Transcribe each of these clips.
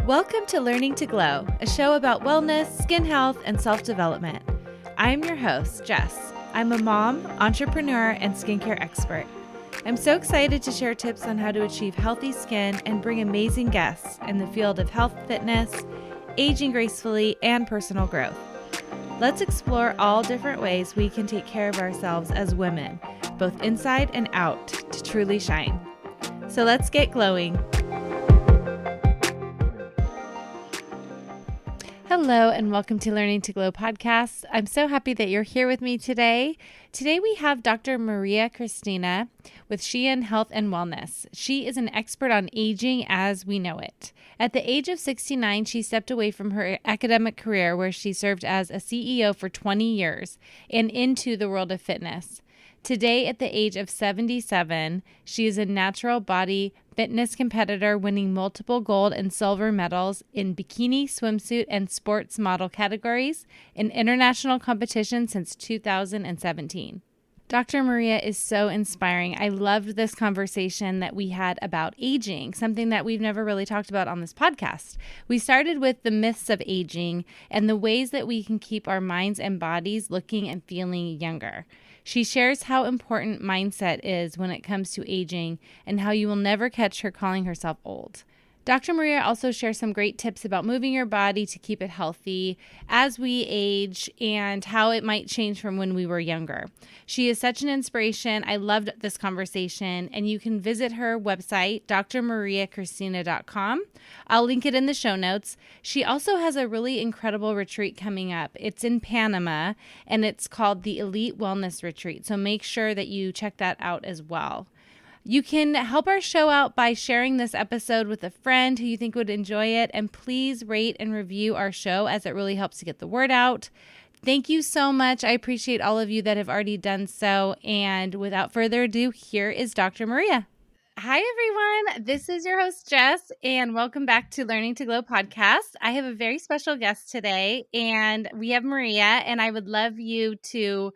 Welcome to Learning to Glow, a show about wellness, skin health, and self-development. I'm your host, Jess. I'm a mom, entrepreneur, and skincare expert. I'm so excited to share tips on how to achieve healthy skin and bring amazing guests in the field of health, fitness, aging gracefully, and personal growth. Let's explore all different ways we can take care of ourselves as women, both inside and out, to truly shine. So let's get glowing. Hello and welcome to Learning to Glow podcast. I'm so happy that you're here with me today. Today we have Dr. Maria Cristina with Sheehan Health and Wellness. She is an expert on aging as we know it. At the age of 69, she stepped away from her academic career where she served as a CEO for 20 years and into the world of fitness. Today, at the age of 77, she is a natural body fitness competitor winning multiple gold and silver medals in bikini, swimsuit, and sports model categories in international competition since 2017. Dr. Maria is so inspiring. I loved this conversation that we had about aging, something that we've never really talked about on this podcast. We started with the myths of aging and the ways that we can keep our minds and bodies looking and feeling younger. She shares how important mindset is when it comes to aging and how you will never catch her calling herself old. Dr. Maria also shares some great tips about moving your body to keep it healthy as we age and how it might change from when we were younger. She is such an inspiration. I loved this conversation, and you can visit her website, drmariacristina.com. I'll link it in the show notes. She also has a really incredible retreat coming up. It's in Panama, and it's called the Elite Wellness Retreat, so make sure that you check that out as well. You can help our show out by sharing this episode with a friend who you think would enjoy it, and please rate and review our show as it really helps to get the word out. Thank you so much. I appreciate all of you that have already done so. And without further ado, here is Dr. Maria. Hi, everyone. This is your host, Jess, and welcome back to Learning to Glow podcast. I have a very special guest today, and we have Maria, and I would love you to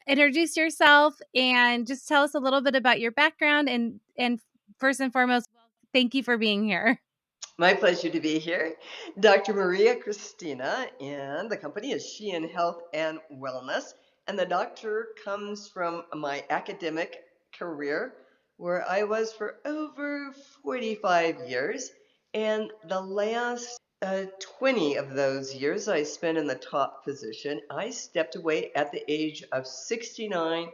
introduce yourself and just tell us a little bit about your background. And first and foremost, thank you for being here. My pleasure to be here. Dr. Maria Cristina, and the company is Sheehan Health and Wellness. And the doctor comes from my academic career, where I was for over 45 years. And the last 20 of those years I spent in the top position. I stepped away at the age of 69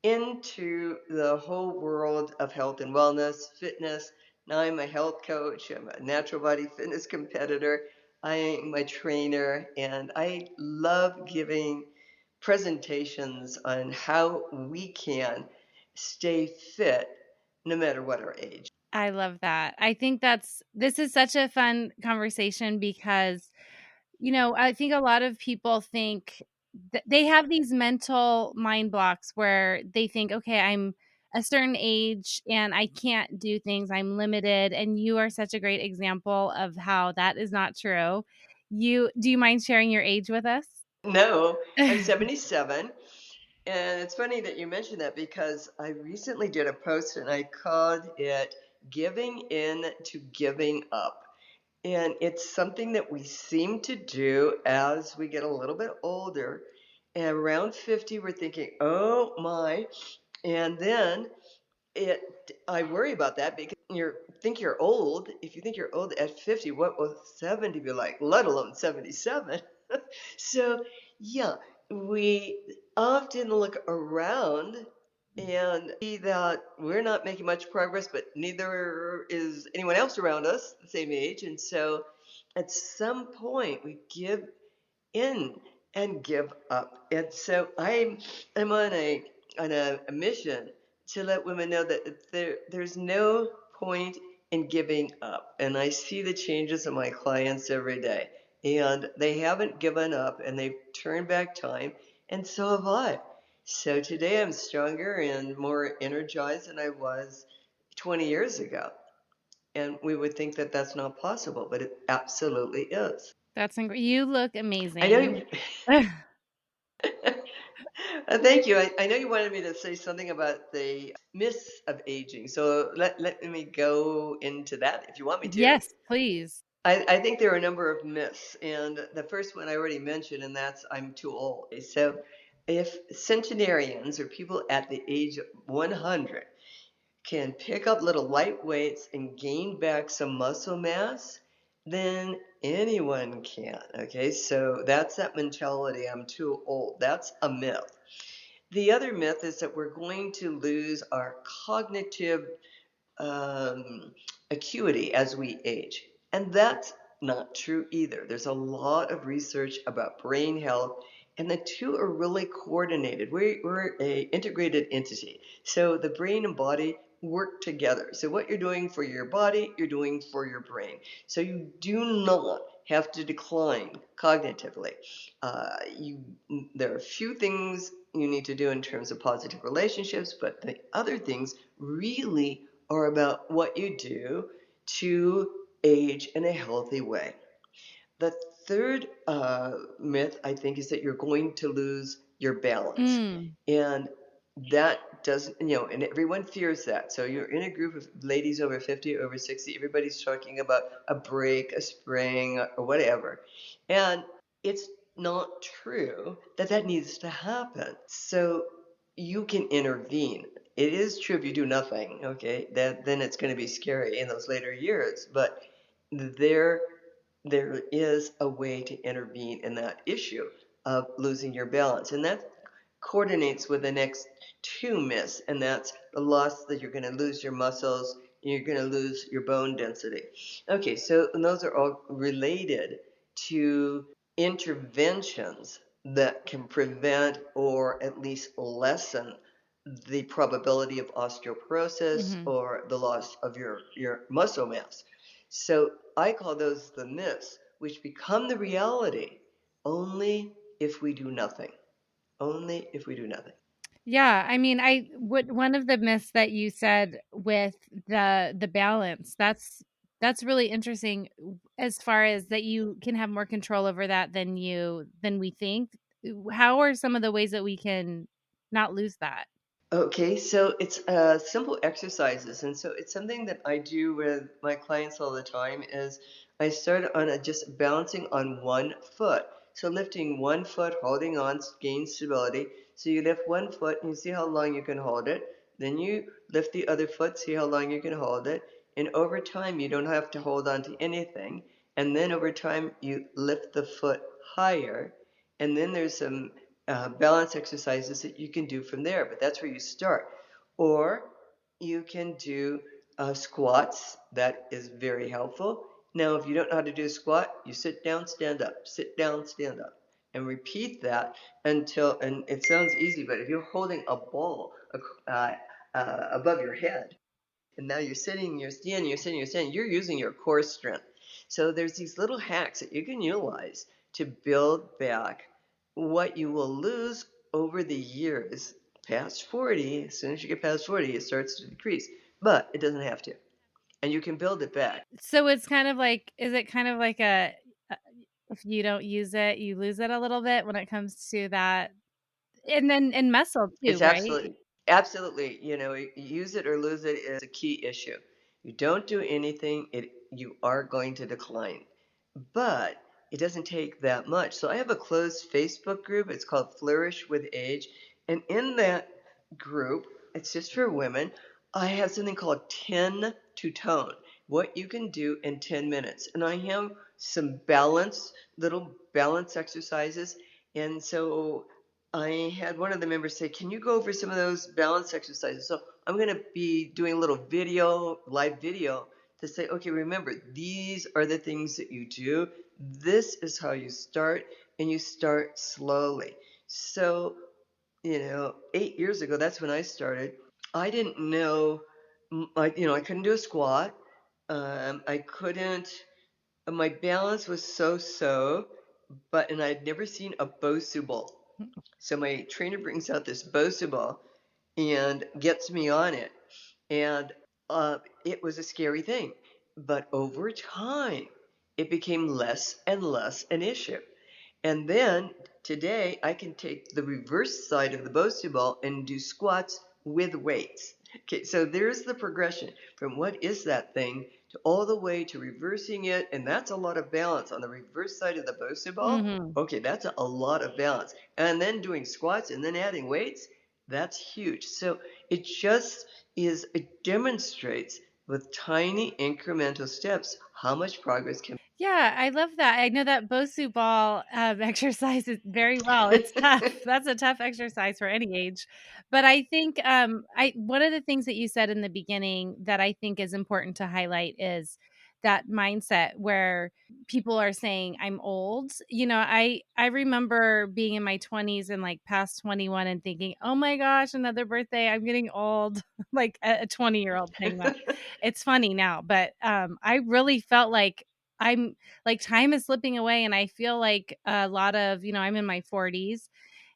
into the whole world of health and wellness, fitness. Now I'm a health coach, I'm a natural body fitness competitor, I'm a trainer, and I love giving presentations on how we can stay fit no matter what our age. I love that. I think this is such a fun conversation because, I think a lot of people think they have these mental mind blocks where they think, okay, I'm a certain age and I can't do things. I'm limited. And you are such a great example of how that is not true. Do you mind sharing your age with us? No, I'm 77. And it's funny that you mentioned that because I recently did a post and I called it Giving In to Giving Up. And it's something that we seem to do as we get a little bit older. And around 50, we're thinking, oh my. And then I worry about that because you think you're old. If you think you're old at 50, what will 70 be like, let alone 77? So, yeah, we often look around and see that we're not making much progress, but neither is anyone else around us the same age. And so at some point we give in and give up. And so I'm on a mission to let women know that there's no point in giving up. And I see the changes in my clients every day. And they haven't given up, and they've turned back time, and so have I. So today I'm stronger and more energized than I was 20 years ago. And we would think that that's not possible, but it absolutely is. That's incredible. You look amazing. I know. Thank you. I know you wanted me to say something about the myths of aging. So let me go into that if you want me to. Yes, please. I think there are a number of myths, and the first one I already mentioned, and that's I'm too old. So, if centenarians or people at the age of 100 can pick up little light weights and gain back some muscle mass, then anyone can. Okay, so that's that mentality, I'm too old. That's a myth. The other myth is that we're going to lose our cognitive um, acuity as we age. And that's not true either. There's a lot of research about brain health, and the two are really coordinated. We're a integrated entity. So the brain and body work together. So what you're doing for your body, you're doing for your brain. So you do not have to decline cognitively. You There are a few things you need to do in terms of positive relationships, but the other things really are about what you do to age in a healthy way. The third myth, I think, is that you're going to lose your balance. Mm. And that doesn't, and everyone fears that. So you're in a group of ladies over 50, over 60, everybody's talking about a break, a spring, or whatever. And it's not true that that needs to happen. So you can intervene. It is true if you do nothing, okay, that then it's going to be scary in those later years. But there there is a way to intervene in that issue of losing your balance. And that coordinates with the next two myths, and that's the loss that you're going to lose your muscles, you're going to lose your bone density. Okay, so those are all related to interventions that can prevent or at least lessen the probability of osteoporosis Hmm. or the loss of your muscle mass. So I call those the myths, which become the reality only if we do nothing. Only if we do nothing. Yeah, I mean, I would one of the myths that you said with the balance, that's really interesting as far as that you can have more control over that than we think. How are some of the ways that we can not lose that? Okay, so it's simple exercises, and so it's something that I do with my clients all the time. Is I start on just balancing on one foot, so lifting one foot, holding on, gain stability. So you lift one foot and you see how long you can hold it. Then you lift the other foot, see how long you can hold it, and over time you don't have to hold on to anything. And then over time you lift the foot higher, and then there's some balance exercises that you can do from there, but that's where you start. Or you can do squats. That is very helpful. Now, if you don't know how to do a squat, you sit down, stand up, sit down, stand up, and repeat that until, and it sounds easy, but if you're holding a ball above your head, and now you're sitting, you're standing, you're sitting, you're standing, you're using your core strength. So there's these little hacks that you can utilize to build back what you will lose over the years. Past 40, as soon as you get past 40, it starts to decrease, but it doesn't have to. And you can build it back. So it's kind of like, is it kind of like a if you don't use it, you lose it a little bit when it comes to that, and then in muscle too, It's right? absolutely, use it or lose it is a key issue. You don't do anything, you are going to decline. But it doesn't take that much. So I have a closed Facebook group. It's called Flourish with Age. And in that group, it's just for women. I have something called 10 to tone, what you can do in 10 minutes. And I have some little balance exercises. And so I had one of the members say, can you go over some of those balance exercises? So I'm going to be doing a little live video to say, okay, remember, these are the things that you do. This is how you start, and you start slowly. So, 8 years ago, that's when I started. I didn't know, I couldn't do a squat. I couldn't, my balance was so, and I'd never seen a Bosu ball. So my trainer brings out this Bosu ball and gets me on it. And it was a scary thing. But over time, it became less and less an issue. And then today, I can take the reverse side of the Bosu ball and do squats with weights. Okay, so there's the progression from what is that thing to all the way to reversing it, and that's a lot of balance on the reverse side of the Bosu ball. Mm-hmm. Okay, that's a lot of balance, and then doing squats and then adding weights, that's huge. So it just it demonstrates with tiny incremental steps how much progress can. Yeah, I love that. I know that Bosu ball exercise is very well. It's tough. That's a tough exercise for any age. But I think I one of the things that you said in the beginning that I think is important to highlight is that mindset where people are saying I'm old. You know, I remember being in my 20s and like past 21 and thinking, "Oh my gosh, another birthday. I'm getting old." Like a 20-year-old saying that. It's funny now, but I really felt like I'm like time is slipping away and I feel like a lot of, I'm in my 40s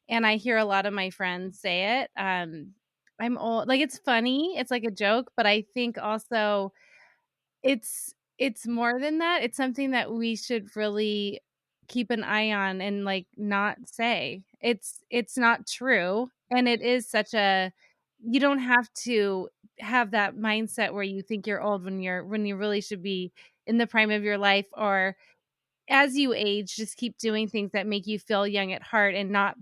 and I hear a lot of my friends say it. I'm old. Like it's funny. It's like a joke, but I think also it's more than that. It's something that we should really keep an eye on and like not say. It's not true and it is such a you don't have to have that mindset where you think you're old when you really should be in the prime of your life or as you age, just keep doing things that make you feel young at heart and not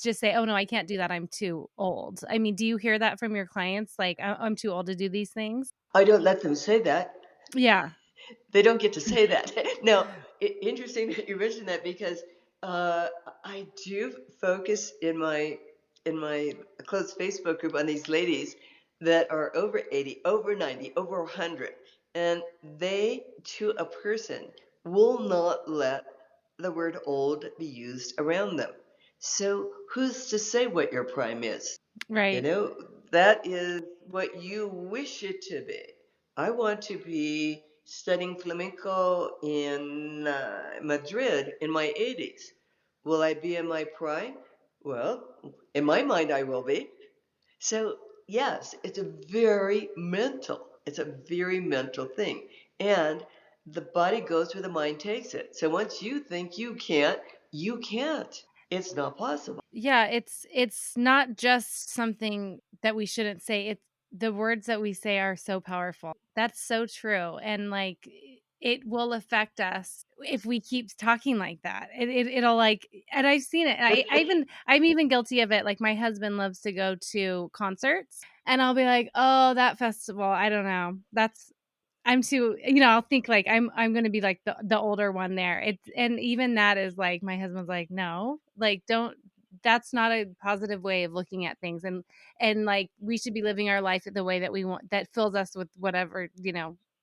just say, "Oh no, I can't do that. I'm too old." I mean, do you hear that from your clients? Like, I'm too old to do these things? I don't let them say that. Yeah. They don't get to say that. Now, interesting that you mentioned that because uh, I do focus in my closed Facebook group on these ladies that are over 80, over 90, over 100, and they, to a person, will not let the word old be used around them. So who's to say what your prime is? You Right. know, that is what you wish it to be. I want to be studying flamenco in Madrid in my 80s. Will I be in my prime? Well, in my mind, I will be. So, yes, it's a very mental. It's a very mental thing. And the body goes where the mind takes it. So once you think you can't, you can't. It's not possible. Yeah, it's not just something that we shouldn't say. It's the words that we say are so powerful. That's so true. And like it will affect us if we keep talking like that. It'll like and I've seen it. I'm even guilty of it. Like my husband loves to go to concerts and I'll be like, "Oh, that festival, I don't know. I'm too, I'll think like I'm gonna be like the older one there. It's and even that is like my husband's like, no, like don't that's not a positive way of looking at things and like we should be living our life the way that we want that fills us with whatever,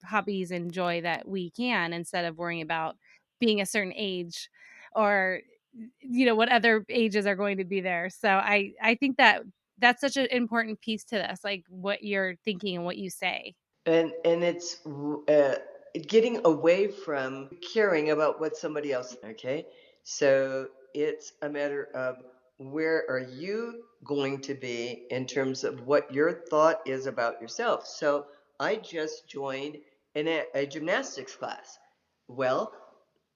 hobbies and joy that we can instead of worrying about being a certain age or what other ages are going to be there. So I think that that's such an important piece to this, like what you're thinking and what you say. And it's getting away from caring about what somebody else. Okay, so it's a matter of where are you going to be in terms of what your thought is about yourself. So I just joined in a gymnastics class. Well,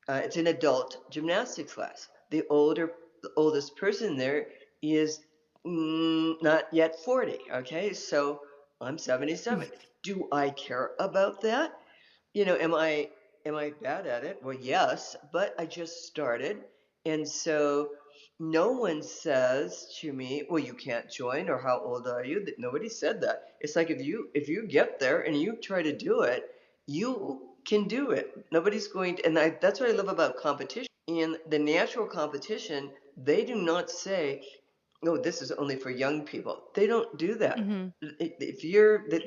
it's an adult gymnastics class. The oldest person there is not yet 40. Okay, so I'm 77. Do I care about that? Am I bad at it? Well, yes, but I just started, and so no one says to me, "Well, you can't join," or "How old are you?" That nobody said that. It's like if you get there and you try to do it, you can do it. Nobody's going to, and that's what I love about competition. In the natural competition, they do not say, "No, this is only for young people." They don't do that. Mhm. If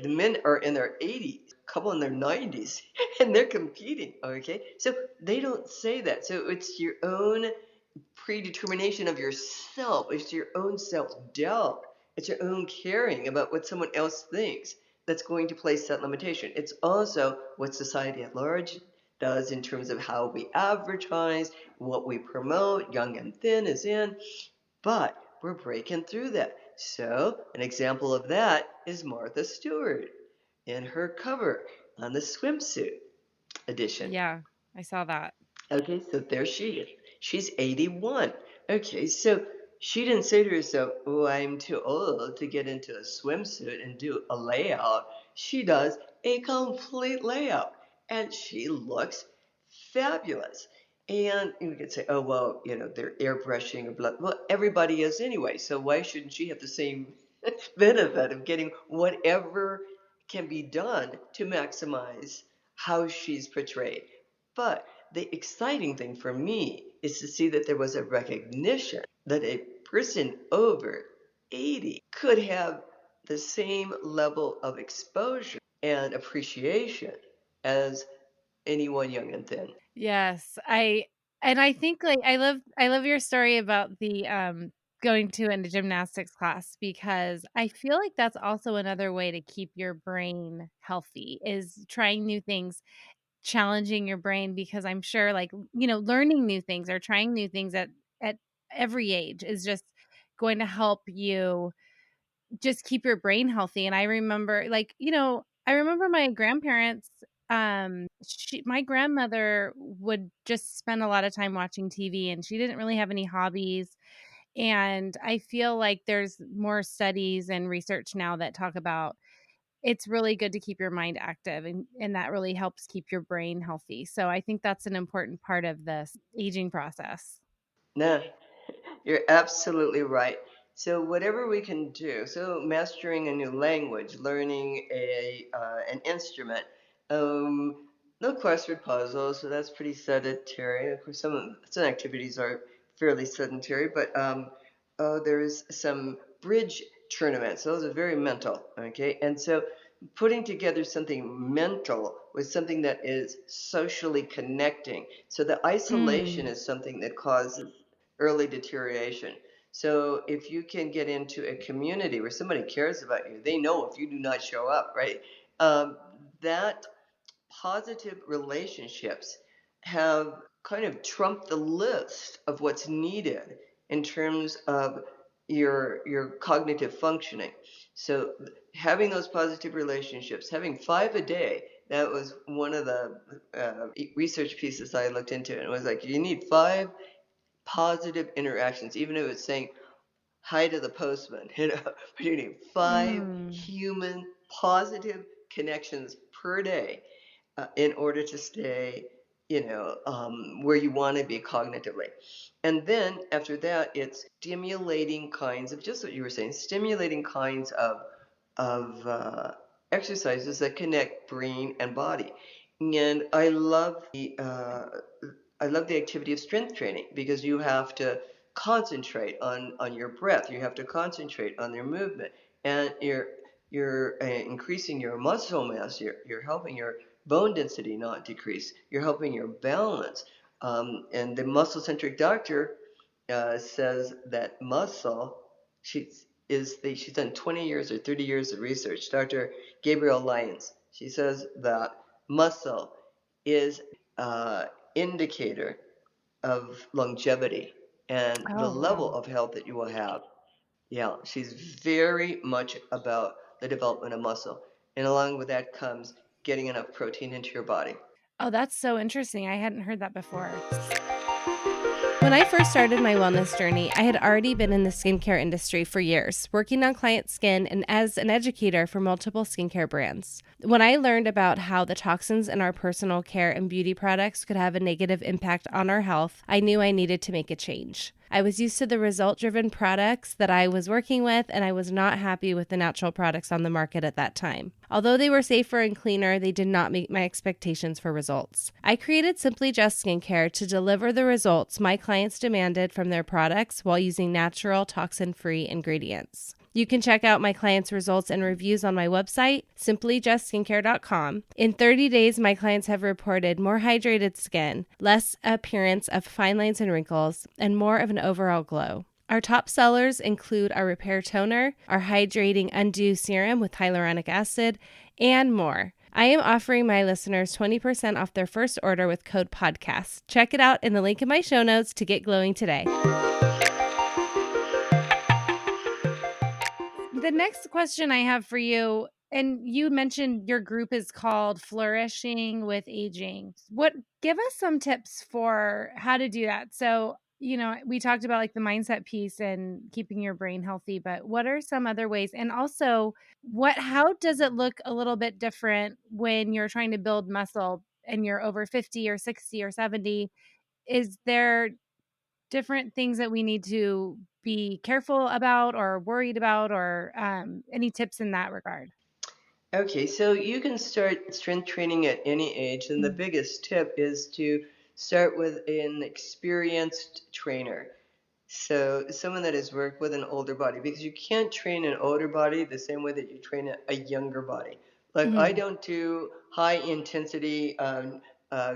the men are in their 80s, a couple in their 90s, and they're competing, okay? So they don't say that. So it's your own predetermination of yourself. It's your own self-doubt. It's your own caring about what someone else thinks that's going to place that limitation. It's also what society at large does in terms of how we advertise, what we promote, young and thin is in, but we're breaking through that. So, an example of that is Martha Stewart in her cover on the swimsuit edition. Yeah, I saw that. Okay, so there she is. She's 81. Okay, so She didn't say to herself, "Oh, I'm too old to get into a swimsuit and do a layout." She does a complete layout, and she looks fabulous. And you could say, "Oh, well, they're airbrushing or blah." Well, everybody is anyway, so why shouldn't she have the same benefit of getting whatever can be done to maximize how she's portrayed? But the exciting thing for me is to see that there was a recognition that a person over 80 could have the same level of exposure and appreciation as anyone young and thin. Yes, I think, like, I love your story about the, going to a gymnastics class because I feel like that's also another way to keep your brain healthy, is trying new things, challenging your brain because I'm sure, like, learning new things or trying new things at every age is just going to help you just keep your brain healthy. And I remember, like, I remember my grandparents, my grandmother would just spend a lot of time watching TV and she didn't really have any hobbies. And I feel like there's more studies and research now that talk about it's really good to keep your mind active, and that really helps keep your brain healthy. So I think that's an important part of this aging process. No, you're absolutely right. So whatever we can do, so mastering a new language, learning an instrument, no crossword puzzles, so that's pretty sedentary. Of course, some activities are fairly sedentary, but there's some bridge tournaments. Those are very mental, okay? And so putting together something mental with something that is socially connecting. So the isolation Mm. is something that causes early deterioration. So if you can get into a community where somebody cares about you, they know if you do not show up, right? That positive relationships have kind of trumped the list of what's needed in terms of your cognitive functioning. So having those positive relationships, having 5 a day, that was one of the research pieces I looked into, and it was like you need 5 positive interactions, even if it's saying hi to the postman, but you need five Mm. human positive connections per day in order to stay, where you want to be cognitively. And then after that, it's stimulating kinds of, just what you were saying, stimulating kinds of exercises that connect brain and body. And I love the activity of strength training because you have to concentrate on your breath. You have to concentrate on your movement, and you're increasing your muscle mass. You're helping your bone density not decrease. You're helping your balance. And the muscle centric doctor says that muscle. She's done 20 years or 30 years of research. Dr. Gabrielle Lyons. She says that muscle is indicator of longevity and the Oh, level wow. of health that you will have. Yeah, she's very much about the development of muscle. And along with that comes getting enough protein into your body. Oh, that's so interesting. I hadn't heard that before. When I first started my wellness journey, I had already been in the skincare industry for years, working on client skin and as an educator for multiple skincare brands. When I learned about how the toxins in our personal care and beauty products could have a negative impact on our health, I knew I needed to make a change. I was used to the result driven products that I was working with, and I was not happy with the natural products on the market at that time. Although they were safer and cleaner, they did not meet my expectations for results. I created Simply Just Skincare to deliver the results my clients demanded from their products while using natural, toxin free ingredients. You can check out my clients' results and reviews on my website, simplyjustskincare.com. In 30 days, my clients have reported more hydrated skin, less appearance of fine lines and wrinkles, and more of an overall glow. Our top sellers include our Repair Toner, our Hydrating Undo Serum with hyaluronic acid, and more. I am offering my listeners 20% off their first order with code PODCAST. Check it out in the link in my show notes to get glowing today. The next question I have for you, and you mentioned your group is called Flourishing with Aging. Give us some tips for how to do that. So, we talked about like the mindset piece and keeping your brain healthy, but what are some other ways? And also, how does it look a little bit different when you're trying to build muscle and you're over 50 or 60 or 70? Is there different things that we need to be careful about or worried about, or any tips in that regard? Okay, so you can start strength training at any age, and the Mm-hmm. biggest tip is to start with an experienced trainer. So someone that has worked with an older body, because you can't train an older body the same way that you train a younger body. Like I Mm-hmm. don't do high intensity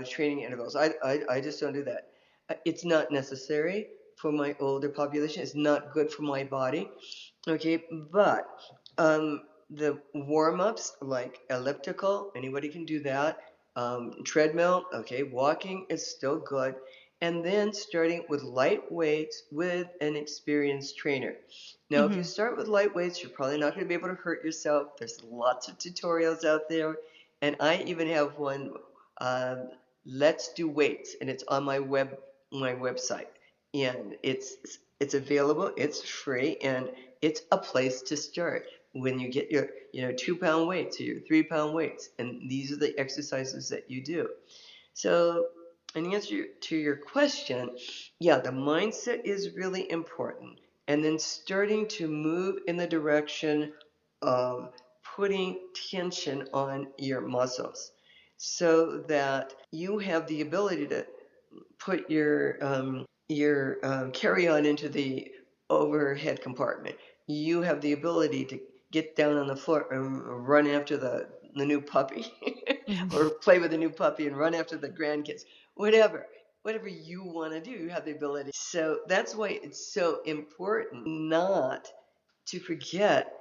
training intervals. I just don't do that. It's not necessary for my older population. It's not good for my body. Okay, but the warm ups like elliptical, anybody can do that. Treadmill, okay, walking is still good. And then starting with light weights with an experienced trainer. Now, if you Mm-hmm. start with light weights, you're probably not going to be able to hurt yourself. There's lots of tutorials out there. And I even have one, um, Let's Do Weights, and it's on my website. And it's available, it's free, and it's a place to start when you get your 2 pound weights or your 3 pound weights, and these are the exercises that you do. So, in answer to your question, yeah, the mindset is really important. And then starting to move in the direction of putting tension on your muscles so that you have the ability to put your carry-on into the overhead compartment. You have the ability to get down on the floor and run after the new puppy, or play with the new puppy and run after the grandkids. Whatever you want to do, you have the ability. So that's why it's so important not to forget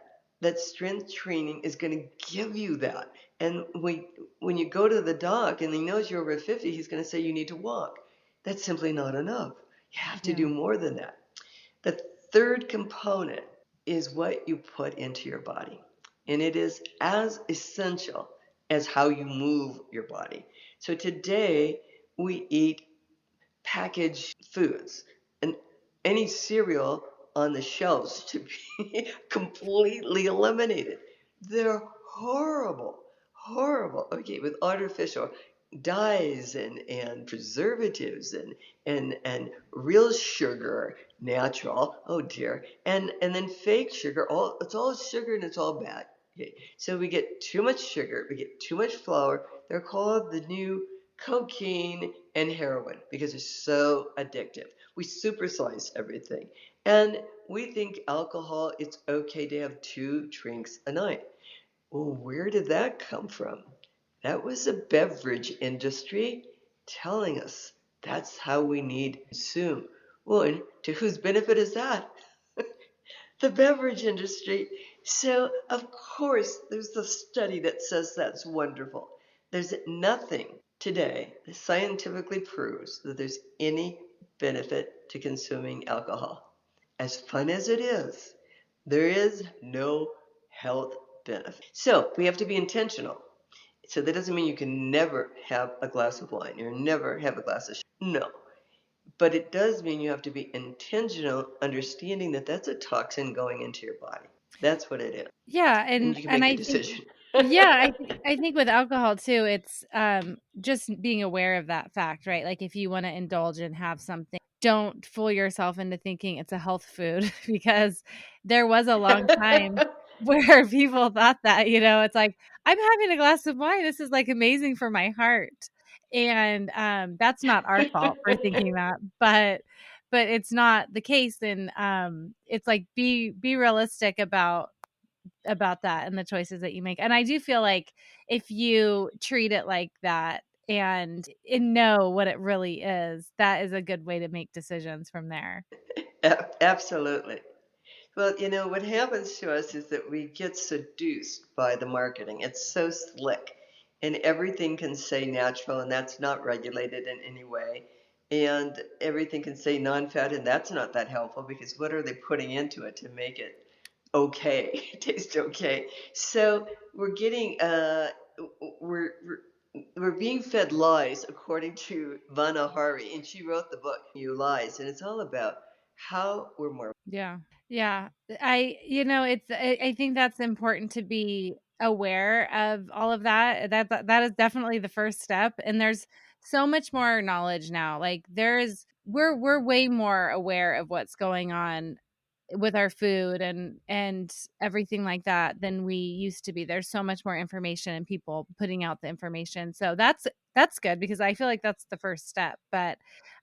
that strength training is going to give you that. And when you go to the doc and he knows you're over 50, he's going to say you need to walk. That's simply not enough. You have to Yeah. do more than that. The third component is what you put into your body. And it is as essential as how you move your body. So today we eat packaged foods, and any cereal on the shelves to be completely eliminated. They're horrible, horrible. Okay, with artificial dyes and preservatives and real sugar, natural. Oh dear, and then fake sugar. It's all sugar and it's all bad. Okay, so we get too much sugar, we get too much flour. They're called the new cocaine and heroin because it's so addictive. We supersize everything. And we think alcohol, it's okay to have 2 drinks a night. Well, where did that come from? That was the beverage industry telling us that's how we need to consume. Well, and to whose benefit is that? The beverage industry. So, of course, there's the study that says that's wonderful. There's nothing today that scientifically proves that there's any benefit to consuming alcohol. As fun as it is, there is no health benefit. So, we have to be intentional. So, that doesn't mean you can never have a glass of wine or never have a glass of. No, but it does mean you have to be intentional, understanding that that's a toxin going into your body. That's what it is. Yeah, And and you can and make the I think decision. yeah, I think with alcohol too, it's just being aware of that fact, right? Like if you want to indulge and have something, don't fool yourself into thinking it's a health food because there was a long time where people thought that, it's like, I'm having a glass of wine. This is like amazing for my heart. And that's not our fault for thinking that, but it's not the case. And it's like be realistic about that and the choices that you make. And I do feel like if you treat it like that and know what it really is, that is a good way to make decisions from there. Absolutely. Well, what happens to us is that we get seduced by the marketing. It's so slick, and everything can say natural, and that's not regulated in any way. And everything can say non-fat, and that's not that helpful because what are they putting into it to make it okay, taste okay? So we're getting we're we're being fed lies, according to Vanna Hari, and she wrote the book "You Lies," and it's all about how we're more. Yeah. Yeah. I think that's important to be aware of all of that. That is definitely the first step. And there's so much more knowledge now. Like we're way more aware of what's going on with our food and everything like that than we used to be. There's so much more information and people putting out the information. So that's good because I feel like that's the first step. But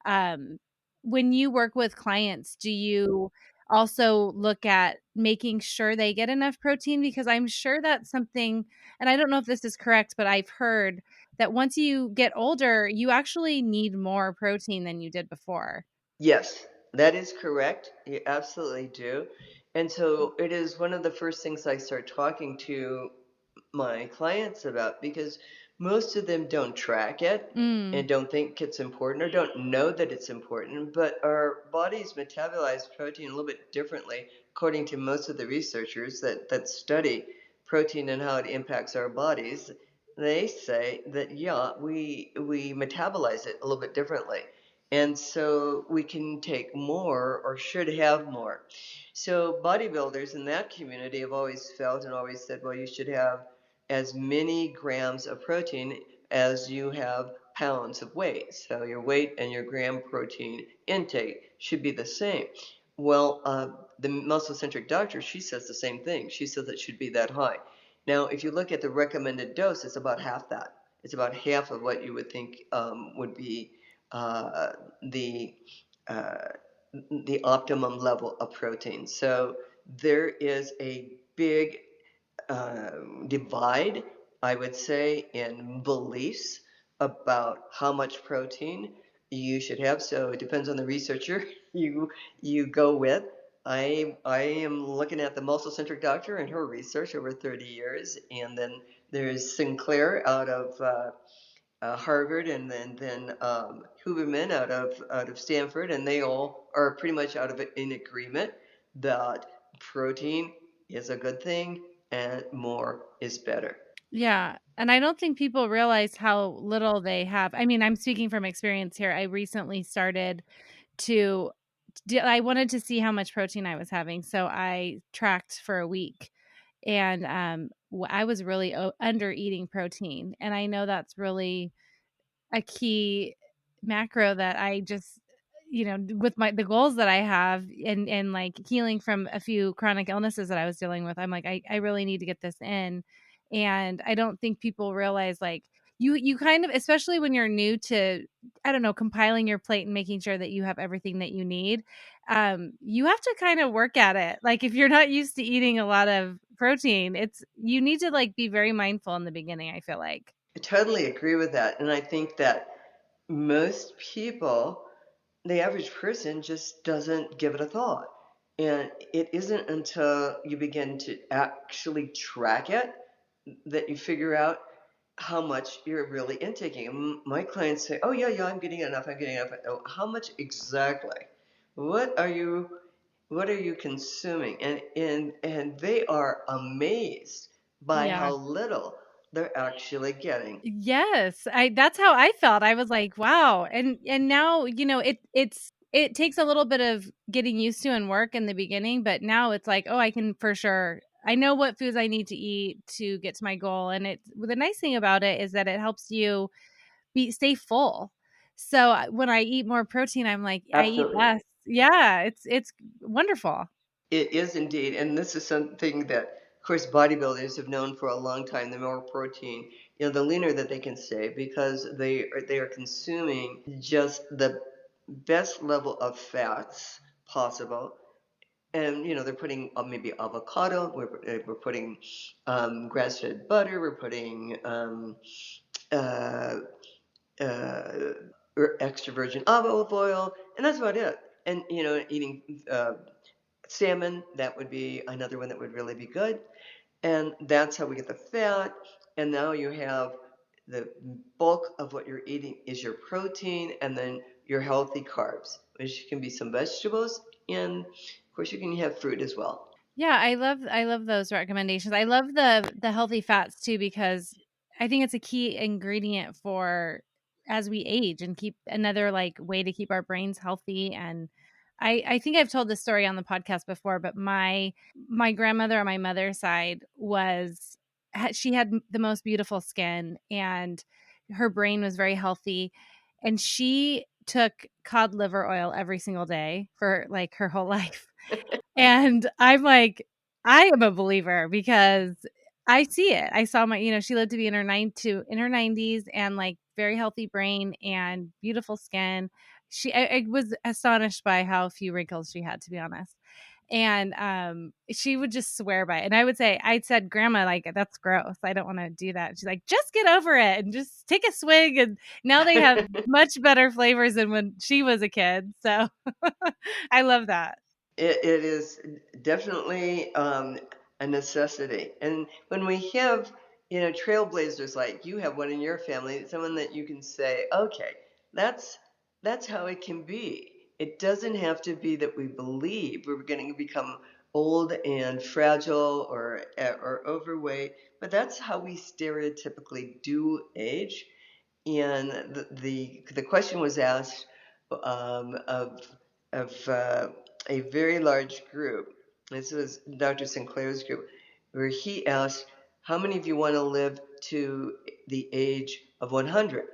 um when you work with clients, do you also look at making sure they get enough protein? Because I'm sure that's something, and I don't know if this is correct, but I've heard that once you get older, you actually need more protein than you did before. Yes, that is correct. You absolutely do. And so it is one of the first things I start talking to my clients about because most of them don't track it Mm, and don't think it's important or don't know that it's important, but our bodies metabolize protein a little bit differently according to most of the researchers that study protein and how it impacts our bodies. They say that yeah, we metabolize it a little bit differently. And so we can take more or should have more. So bodybuilders in that community have always felt and always said, well, you should have as many grams of protein as you have pounds of weight. So your weight and your gram protein intake should be the same. Well, the muscle centric doctor, she says the same thing. She says it should be that high. Now, if you look at the recommended dose, it's about half that. It's about half of what you would think would be uh, the uh, the optimum level of protein. So there is a big uh, divide, I would say, in beliefs about how much protein you should have. So it depends on the researcher you go with. I am looking at the muscle centric doctor and her research over 30 years, and then there's Sinclair out of Harvard, and then Huberman out of Stanford, and they all are pretty much out of it in agreement that protein is a good thing and more is better. yeah. And I don't think people realize how little they have. I mean, I'm speaking from experience here. I recently started to, I wanted to see how much protein I was having. So I tracked for a week and I was really under eating protein. And I know that's really a key macro that I just, with the goals that I have and like healing from a few chronic illnesses that I was dealing with, I'm like, I really need to get this in. And I don't think people realize like you kind of, especially when you're new to, I don't know, compiling your plate and making sure that you have everything that you need. You have to kind of work at it. Like if you're not used to eating a lot of protein, you need to like be very mindful in the beginning, I feel like. I totally agree with that, and I think that most people, the average person, just doesn't give it a thought. And it isn't until you begin to actually track it that you figure out how much you're really intaking. My clients say, "Oh yeah, I'm getting enough. I'm getting enough." Oh, how much exactly? What are you what are you consuming? And they are amazed by Yeah. how little they're actually getting. Yes, I that's how I felt. I was like, "Wow." And now, it takes a little bit of getting used to and work in the beginning, but now it's like, "Oh, I can for sure I know what foods I need to eat to get to my goal." And the nice thing about it is that it helps you stay full. So, when I eat more protein, I'm like, I eat Absolutely. less. Yeah, it's wonderful. It is indeed, and this is something that, of course, bodybuilders have known for a long time. The more protein, the leaner that they can stay because they are consuming just the best level of fats possible. And they're putting maybe avocado. We're putting grass-fed butter. We're putting uh, uh, extra virgin olive oil, and that's about it. And eating salmon, that would be another one that would really be good. And that's how we get the fat. And now you have the bulk of what you're eating is your protein and then your healthy carbs, which can be some vegetables. And of course, you can have fruit as well. Yeah, I love those recommendations. I love the healthy fats too because I think it's a key ingredient for as we age and keep another like way to keep our brains healthy. And I think I've told this story on the podcast before, but my grandmother on my mother's side she had the most beautiful skin, and her brain was very healthy, and she took cod liver oil every single day for like her whole life. And I'm like, I am a believer because I see it. I saw she lived to be in her 90s and like very healthy brain and beautiful skin. I was astonished by how few wrinkles she had, to be honest. And she would just swear by it. And I said, Grandma, like, that's gross. I don't want to do that. She's like, just get over it and just take a swig. And now they have much better flavors than when she was a kid. So I love that. It is definitely a necessity. And when we have, trailblazers like you have one in your family, someone that you can say, okay, that's that's how it can be. It doesn't have to be that we believe we're going to become old and fragile or overweight, but that's how we stereotypically do age. And the question was asked of a very large group. This was Dr. Sinclair's group, where he asked, "How many of you want to live to the age of 100?"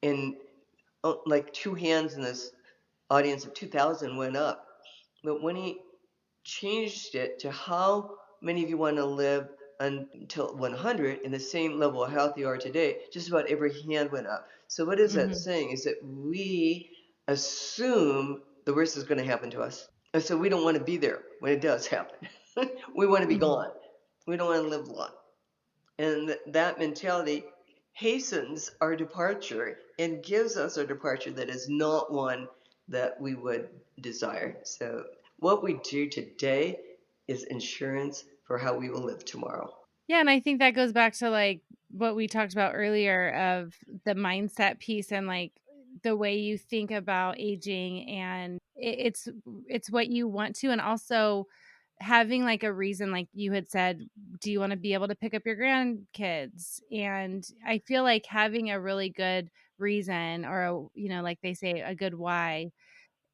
And like two hands in this audience of 2,000 went up. But when he changed it to how many of you want to live until 100 in the same level of health you are today, just about every hand went up. So what is that saying? Is that we assume the worst is going to happen to us. And so we don't want to be there when it does happen. We want to be Mm-hmm. gone. We don't want to live long. And that mentality hastens our departure and gives us a departure that is not one that we would desire. So what we do today is insurance for how we will live tomorrow. Yeah, and I think that goes back to like what we talked about earlier of the mindset piece and like the way you think about aging, and it's what you want to, and also having like a reason, like you had said, do you want to be able to pick up your grandkids? And I feel like having a really good reason, or like they say, a good why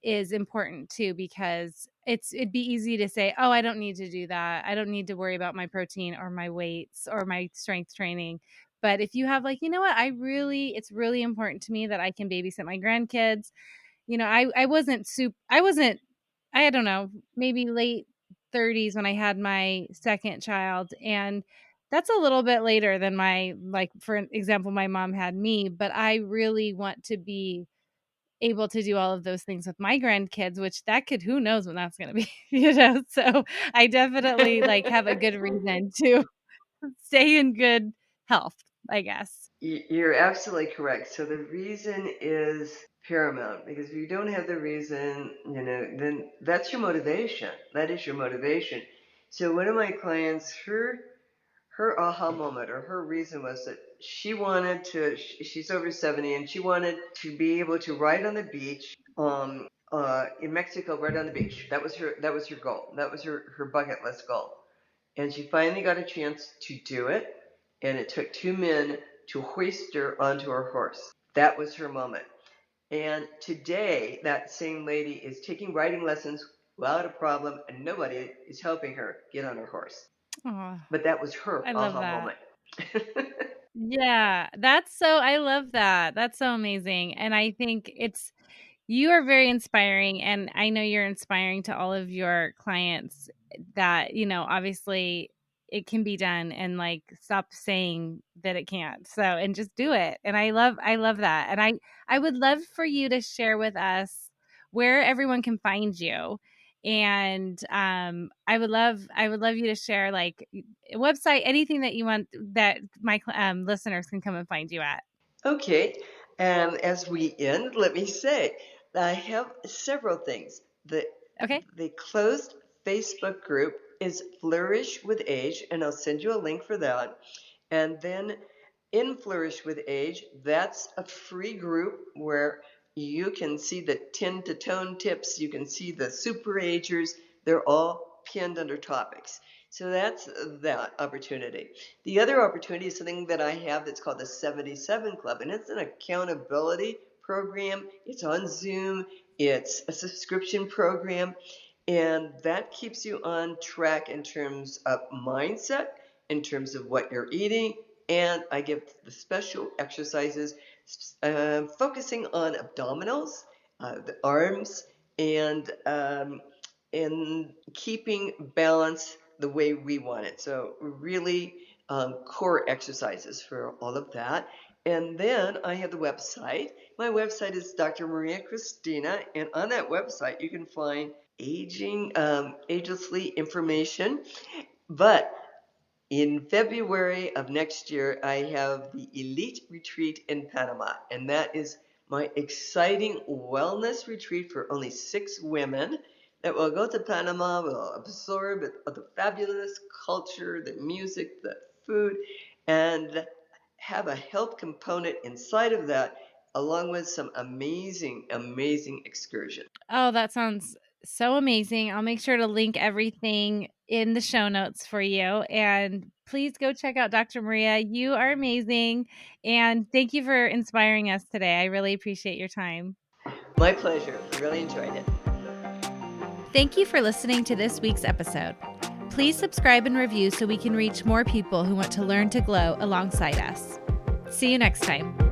is important too, because it'd be easy to say, oh, I don't need to do that, I don't need to worry about my protein or my weights or my strength training. But if you have like, what, it's really important to me that I can babysit my grandkids. I don't know, maybe late 30s when I had my second child, and that's a little bit later than my, like, for example, my mom had me, but I really want to be able to do all of those things with my grandkids, which that could, who knows when that's going to be, so I definitely like have a good reason to stay in good health, I guess. You're absolutely correct. So the reason is paramount, because if you don't have the reason, then that's your motivation. That is your motivation. So one of my clients, her aha moment or her reason was that she's over 70, and she wanted to be able to ride on the beach in Mexico, right on the beach. That was her goal. That was her bucket list goal. And she finally got a chance to do it, and it took two men to hoist her onto her horse. That was her moment. And today, that same lady is taking riding lessons without a problem, and nobody is helping her get on her horse. Oh, But that was her I love aha that. moment. Yeah, I love that. That's so amazing. And I think you are very inspiring. And I know you're inspiring to all of your clients that, obviously it can be done, and like stop saying that it can't. So, and just do it. And I love that. And I would love for you to share with us where everyone can find you. And I would love you to share like a website, anything that you want that my listeners can come and find you at. Okay, and as we end, let me say I have several things. Okay. The closed Facebook group is Flourish with Age, and I'll send you a link for that. And then in Flourish with Age, that's a free group where you can see the 10 to tone tips, you can see the super agers, they're all pinned under topics. So that's that opportunity. The other opportunity is something that I have that's called the 77 Club, and it's an accountability program. It's on Zoom, it's a subscription program, and that keeps you on track in terms of mindset, in terms of what you're eating. And I give the special exercises focusing on abdominals, the arms, and keeping balance the way we want it. So really core exercises for all of that. And then I have the website. My website is Dr. Maria Cristina, and on that website you can find agelessly information. But in February of next year, I have the Elite Retreat in Panama, and that is my exciting wellness retreat for only 6 women that will go to Panama, will absorb the fabulous culture, the music, the food, and have a health component inside of that, along with some amazing, amazing excursions. Oh, that sounds so amazing. I'll make sure to link everything in the show notes for you. And please go check out Dr. Maria. You are amazing. And thank you for inspiring us today. I really appreciate your time. My pleasure. Really enjoyed it. Thank you for listening to this week's episode. Please subscribe and review so we can reach more people who want to learn to glow alongside us. See you next time.